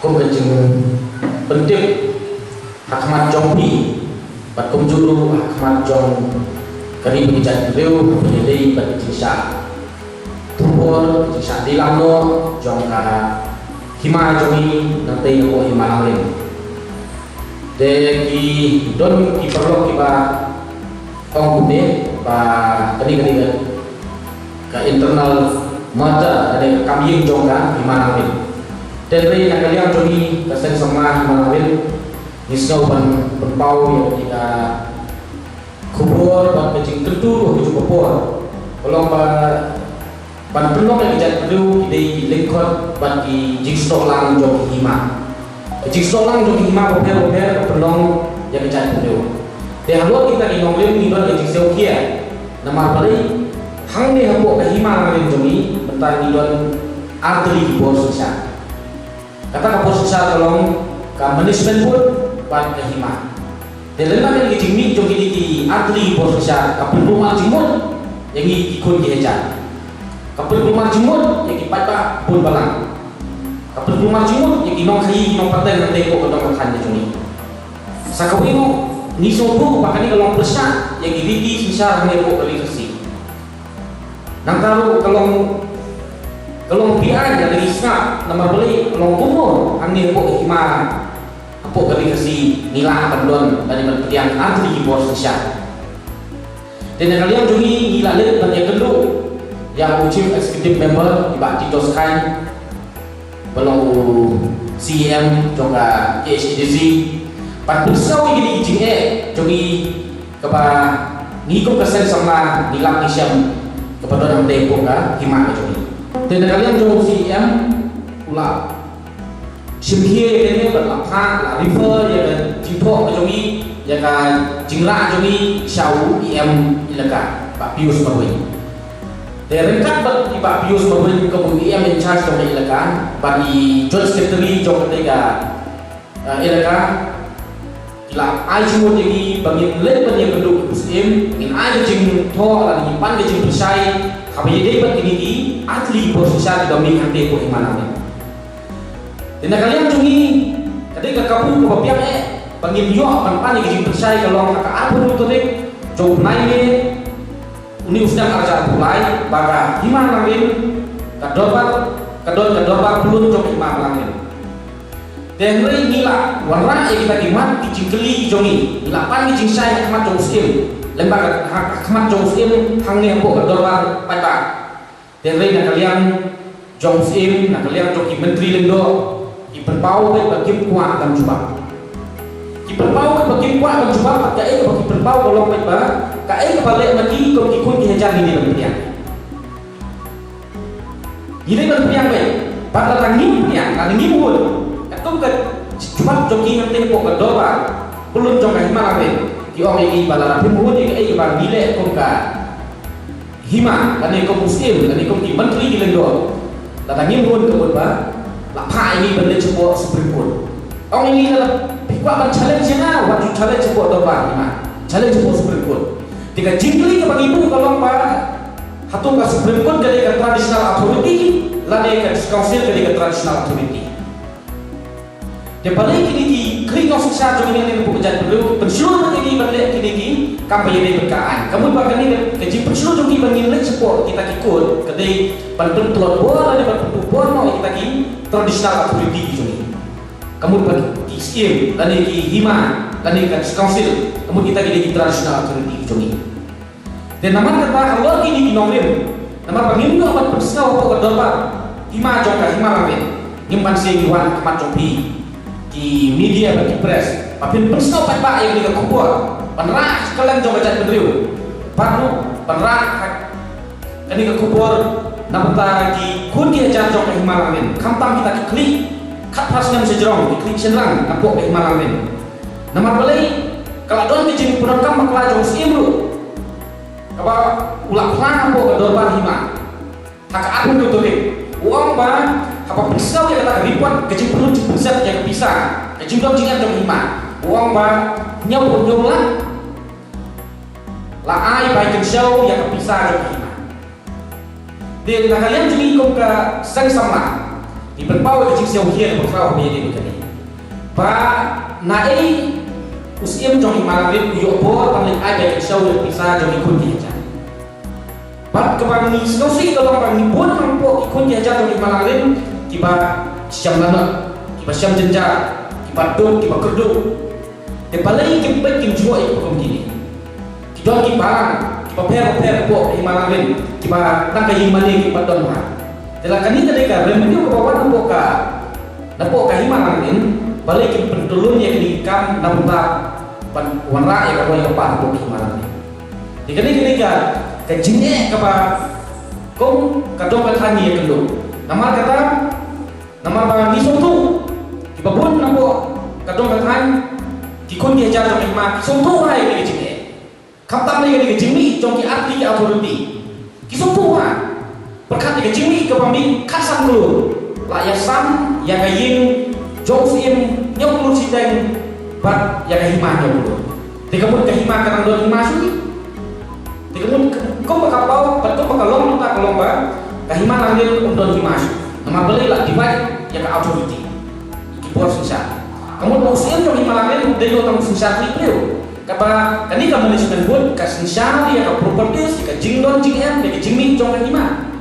Kum kecing penting hakmat jompi bat kum juru hakmat jom kari bijak beliau menjadi berjisa tumpur jisa di lano jom ka hima jomi nanti aku hima lain de ki don ki perlu ki ba kong bude ba kani ka internal mata ada kami jom ka hima lain dari nak kalian jomi kasen sama hima lain nisau penpau yang kita kubur ban kecing tentu cukup kupur kalau ban penuh yang kita perlu di lingkot ban di jigsaw lang jom hima jigsaw lang jom hima boper penuh yang kita perlu dan kalau kita inong lem ni ban jigsaw kia nama balik hang ni hambo ke hima lang jomi bentar ni don arteri bos susah kata bos susah kalau ka management pun ban ke hima dan lembang yang dijimi jom di arteri bos susah kapal rumah jimut yang ikut dihejar kapal rumah jimut yang dipapak pun balang kapal rumah jimut yang inong kai inong patai nanti kok ketemu makan joni sakawino ni sobu bahkan ni kalau besar yang dibiti sisa hanya kok kali kasih nang kalau biar yang dari snap nama beli kalau kumur hanya kok hima apa kali kasih nila pendon dari bertiang arteri bos susah dan kalian juga nila leh dan yang kedua yang chief executive member ibak ditoskan belum CM juga HDC pan bersau ini ijing jogi kepada ngikut kesen sama nila nisiam kepada orang tempo ka hima jogi dan kalian juga CM pula simhie ini berlapang river ya kan jipok jogi ya kan jingrak jogi syau IM ilaka Pak Pius Marwin dan rengkat bagi Pak Pius Marwin kemudian in charge jogi ilaka bagi Joint Secretary jogi ketiga ilaka ila ai cuma jadi bagi lek bagi penduduk muslim in ai jing to dan pan jing persai kami dapat ini di atli posisi domin ante ko imana dan kalian cumi ketika kamu ke bapiak panggil yo pan yang percaya kalau kakak apa dulu tu jauh naik ini usah kerja mulai baga gimana lagi kedorbat belum jauh gimana lagi dan ini nila warna yang kita gimana dicingkeli jongi nila pan dicing saya kemat jauh skim lembaga kemat jauh skim hangnya bu kedorbat pada dan ini kalian jauh skim kalian jauh menteri lendo berpau bagi kuat dan coba berpau bagi kuat dan coba kai bagi berpau kalau ba kai balik lagi kau ikut dihajar ini berpiang ini berpiang baik pada tangim piang tangim pun itu ke cuma joki nanti kau berdoa belum joki hima lagi di orang ini pada rapi pun yang kai bang nilai kau ka hima dan kau muslim dan kau di menteri di lendo tangim pun kau ba lapar ini benda cepat Supreme Court. Orang ini adalah pikuat challenge na, wajib challenge cepat dobar lima, challenge cepat Supreme Court. Jika jingkli ke bagi ibu kalau hatung ke Supreme Court jadi ke traditional authority, lade ke council jadi ke traditional authority. Daripada kini kering ofisial jom ini yang bekerja perlu pensiun ini balik kini kampanye ini berkaan. Kamu bahkan ini kerja pensiun jom ini bangin support kita ikut kedai bantuan tuan bola dan bantuan bola kita ki traditional authority jom ini. Kamu bagi scheme dan ini hima dan ini council. Kamu kita ki traditional authority jom ini. Dan nama kata kalau kini nomor nama bangin itu amat personal apa kedua hima jom ka hima lain. Nyimpan seiwan kemat jompi di media bagi press, tapi personal pak yang kita kubur, penerah sekalian coba cari beliau, panu penerah ini ke kubur, nampak di kunci aja coba himalamin, kampang kita klik, kat pasnya sejerong, diklik senang, nampak himalamin, nama beli, kalau don kecil pun kampang kelajong siru, kalau ulang pelan nampak kedorban hima, tak apa tu tu uang bang. Apa pisau yang kata ribuan kecil perlu besar yang bisa kecil dong jingan jom lima uang ba nyau lah ai baik kecil yang bisa jom lima dan kalian juga ikut ke sang sama di berpau ke jing hian berpau menjadi begini pa nae usim jong imarin yo bo paling ai ke show bisa jong ikut dia pat kebang ni snosi kalau bang ni pun mampu ikut dia jong imarin kiba siam lana kiba siam jenja kiba dong kiba keduk de palai kiba kim jua ikut begini kidon kiba per po imarin kiba tak kayi mani kiba don ha dalam kanita mereka remedi ke bawah nampak himarin balik ke pentulun yang dikam nampak warna yang kalau yang apa nampak himarin di kanita kejingnya kapa kong kadong katani yang kedua nama kata nama bang disotu kibabun nampak kadong katani kikun dia jatuh hikmah kisotu hai ke kejingnya kaptam lagi ke kejingmi jong ki arti authority kisotu hai berkat ke jimi ke pambi kasam dulu lah ya sam ya kayin jongsim nyok lu sidang bat ya kahimah dulu dikamun kahimah karang don himah sini dikamun kau bakal betul bakal long tak lomba kahimah langgil don himah nama beli lah divide ya ke authority kipor sisa kamu usia jong himah langgil dari orang sisa itu kata kani kamu disebut buat kasih ya ke properties ya ke jingdon jingem ya ke jimi jong kahimah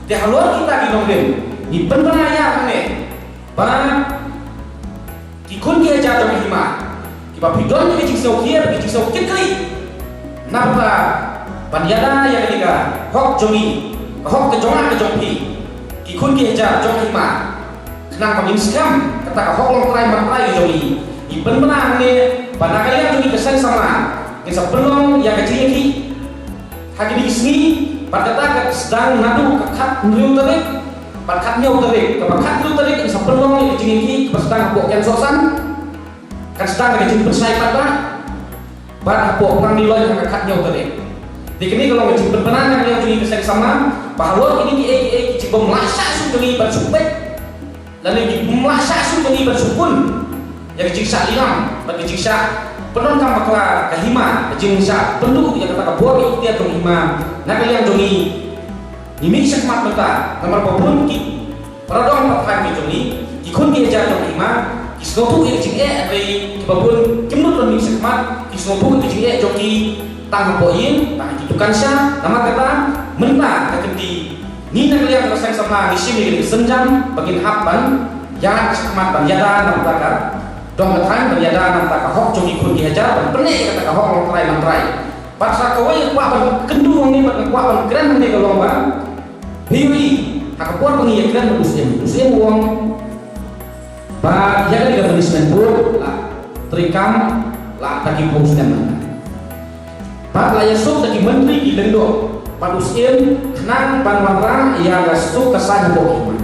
di haluan kita kinongden di penbenaya ne ba kikun dia jatuh hima kiba pidon ke jikso kia ke jikso kikli napa pandiada yang liga hok jongi hok ke jonga ke jongpi kikun dia jatuh hima kenang pangin skam kata hok long trai matrai jongi di penbenang ne panakalian jongi kesan sama kisah penong yang kecil ki hagi di sini pada kata sedang nadu kekat nriu tarik kat nyau tarik kepakat nriu tarik bisa pelong yang jingiki sedang bok yang sosan kan sedang jing bersai pada pada bok orang nilai yang kekat nyau tarik di kini kalau jing berpenangan yang jing bersai sama bahwa ini di jing melasa sunjungi bersupet dan ini melasa sunjungi bersupun yang jing sak lilam bagi jing sak penon kam bakla kahima jing sak penduk yang kata kabori dia tong hima nak yang jongi nimi sakmat mata nomor pabun ki paradong pathan ki jongi ki khun ki ja tong hima ki snopu ki jing ai ki babun kimnut nimi sakmat ki snopu ki jing joki tang poin tang tukan sya nama kata menta kendi ni nak yang rasang sama ni sini senjam bagin hapan ya sakmat ban yada nam takar dong kathan ban yada nam takar hok jongi khun ki haja ban pene kata hok long trai mantrai pasal kau yang kuat kendung ni kuat keren ni kalau lomba hiwi hak kuat pengiyakan musim uang ba ya kan punishment board lah terikam lah taki posmen ba lah yasuk taki menteri di lendo padusin kenang panwara ya gastu kesan bohima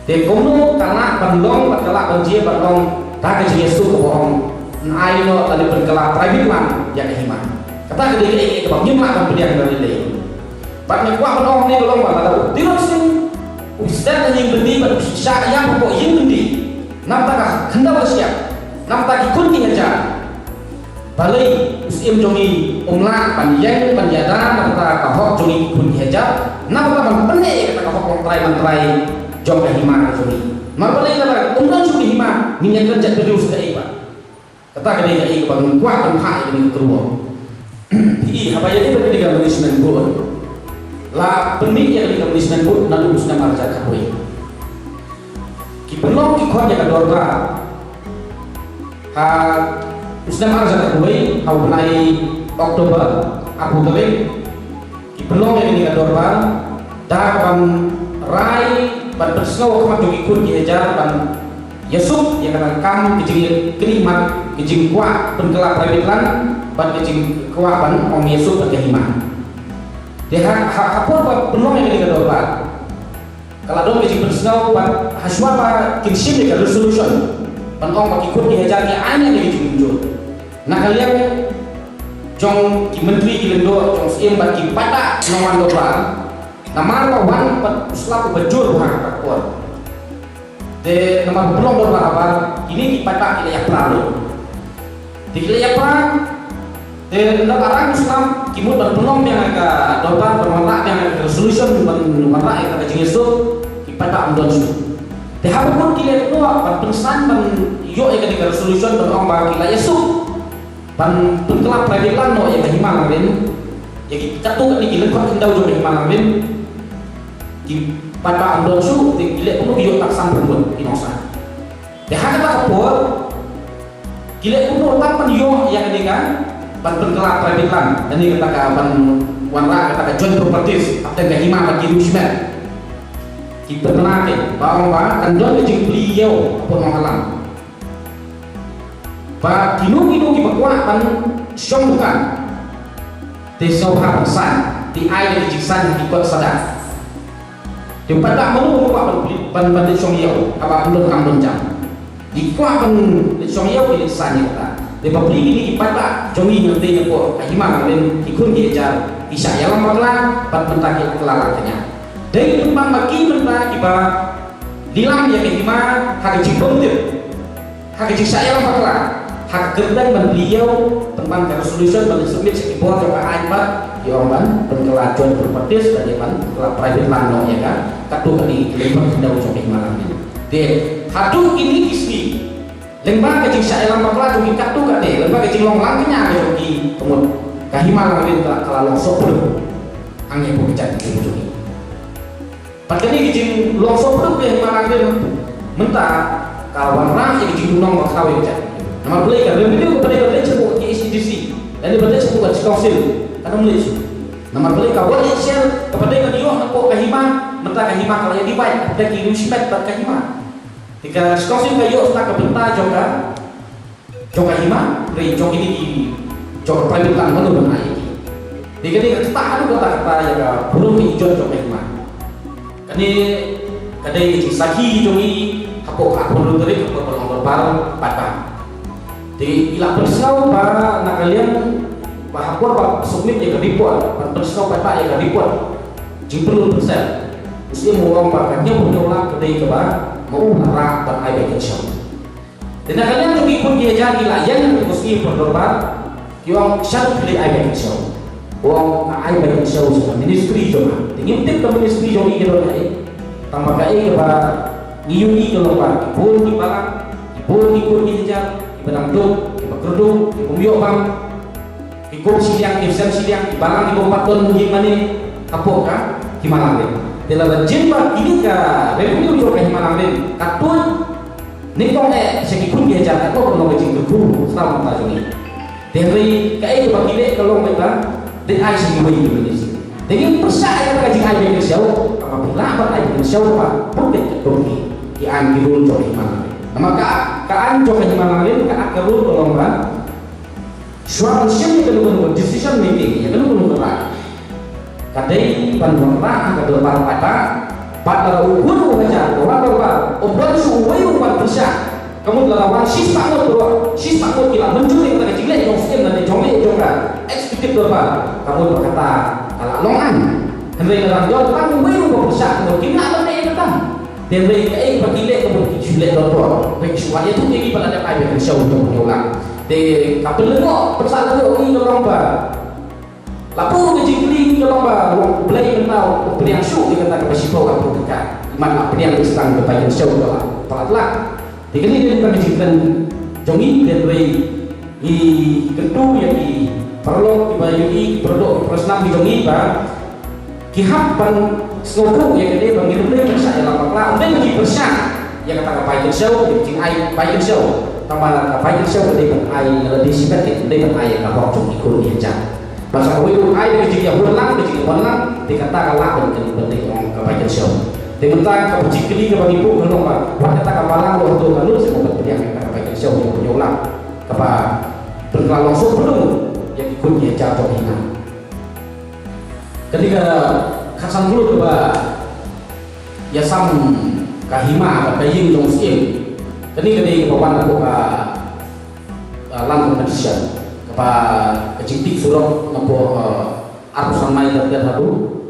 de kono kana pandong patala banjir pandong tak yesu bohong aino tadi berkelap private man ya kahima kata gede ke bang nyemla kan pediang dari lei pat me kuah penong ni golong ba tahu tiro sing ustad yang bendi ba bisa yang pokok yang bendi nampak ka hendak siap nampak ikut ni aja balai usim jongi umla panjang panjada nampak ka hok jongi ikut ni aja nampak ban pene kata ka hok trai jong kahima jongi mar balai kata umlan jongi hima minyak kerja terus ke iba kata gede ke bang kuah ban hak ini keruang Ii, apa jadi berketika punishment board? La penik yang ketika punishment board nalu usna marja kahwe. Ki belum ki khon ya kadorba. Ha usna marja kahwe au benai Oktober aku teling ki belum yang ketika kadorba dalam rai ban persno kama jogi kun ki hajar ban Yesuk yang kata kam kecil kelimat kecil kuat pengelap private ban kecil kuat ban om Yesuk berkehima. Dia apa belum yang kita dapat. Kalau dong kecil bersnau ban haswa ba kinsim dia resolution ban om bagi kun dihajar dia anya dia kecil muncul. Nah kalian jong ki menteri ki lendo jong siem bagi pada noman dolar. Nama lawan selaku bejur ha kuat. De nama belum berapa ini dipakai tidak perlu tidak perang de orang Islam kimut belum yang agak dolar berwarna yang resolution berwarna yang kata jenis itu ipada amdon su te hapun kile ko pan pensan pan yo ya ketika resolution pan ong ba kila yesu pan kelap predilan no ya himalang rin ya katu kan ni kile ko indau jo himalang rin ki pada amdon su te kile ko yo tak sampun inosa te hakata ko kile ko tak pan yo ya ketika pan kelap predilan dan ni kata pan wanra kata joint properties apa yang hima bagi rusmen kita tenake bahwa kan joint jing beliau pun mengalam ba kinu kibakwa pan syong bukan te soha pesan di ai di jiksan di kot sadar di pada menu pan syong yau apa belum kambon jam di kwa pan syong yau di jiksan kata de babli ini pada jongi ngerti ko hima ngalen ikun gejar isa yalam magla pat mentaki kelalaknya dari tumpang bagi mentaki ba dilam ya hima hak jibong tip hak jisa yalam magla hak gerdan ban beliau tentang resolution ban submit sekibor coba aibat yoman pengkelajuan properties dan ban private land ya kan katu kali lebar daun sampai malam ini de hadu ini ismi lembaga jing sa elang bakla jung ikat tu gak deh lembaga jing long langknya ada di kemud kahima langin kalau long sopur angin pun kecat di ujung ini pada ni jing long sopur kahima langin mentah kawan rang yang jing long bakla kecat nama boleh kan review kepada boleh sebut ke ICDC dan boleh sebut ke council karena boleh nama boleh kawan yang share kepada yang dia nak kahima mentah kahima kalau yang dibaik ada kiri respect tak kahima jika skosim kayu tak kebentar joka hima dari jok ini di jok private land mana benar ini jika dia tak ada kata ya belum hijau joka hima kini kadai saki jongi kapok belum dari kapok berbar patah jadi ilah bersau para nak kalian bahapur pak submit ya report bersau patah ya report jipul persen mesti mau bakatnya punya ulang kadai kebar mau arah dan air bagian show. Dan kalian juga ikut dia jadi layan yang mesti berkorban. Kiong satu kali air bagian show. Uang air bagian show sudah ministry juga. Tinggi tip ke ministry juga ini kalau ni. Tambah kaya kepada ngiyuni kalau pak. Ibul di balang, ibul ikut di jalan, ibadang duk, ibadang ibumiyok bang, ikut siang, ibsen siang, balang ibumpat ton mungkin mana kapok kan? Himalang deh. Dalam jembat ini ka revenue jo kay manamrin katun nitong sekipun dia jaga ko no jing ku sama ta joni dari kay ko bagile kalau mereka de ai sing wi ni dengan percaya ka jing ai ni siau apabila ba ai ni siau pa putih doni ki an girul jo manamrin maka kaan jo kay manamrin ka akarul ko ngran suatu sim itu decision making ya kan ko kadai panwara ke depan pada ukur baca bahwa obrolan suwe umat besar kamu lawan sispa mut kila mencuri pada jilid yang skin dan jomel juga eksekutif berapa kamu berkata kalau longan henry dalam jawab kamu umat besar mungkin ada yang datang dan mereka berjilid kamu jilid berapa suara itu tinggi pada ada kayak show untuk mengulang de kapel lo persal lo ini lomba lapor ke jingli ke lomba wong belai mentau pilihan show dia kata ke sipo kamu dekat mana pilihan istang ke bagian show lah pelat dikini dia bukan jinglan jongi dan rei i kentu yang di perlo di bayu i produk persnam di jongi ba kihapan seluruh yang dia panggil beli saya lama kelar dan lagi persian yang kata ke bagian show jing ai bagian show tambah ke bagian show dia pun ai lebih simpatik dia pun ai kapok jongi kudu dia jam masa kau air di jika bulan dikatakan lah penting kebajikan show. Tentang kau jikli kebagi ibu kalau mak kata kapalang waktu lalu semua penting kebajikan show yang punya ulang kepada berkelang langsung belum yang ikutnya jatuh hina. Ketika kasan dulu kepada ya sam kahima kahing jong sim. Ketika kebawan aku ke langsung Malaysia. Pak kecil surau ngapo arusan main dan hadu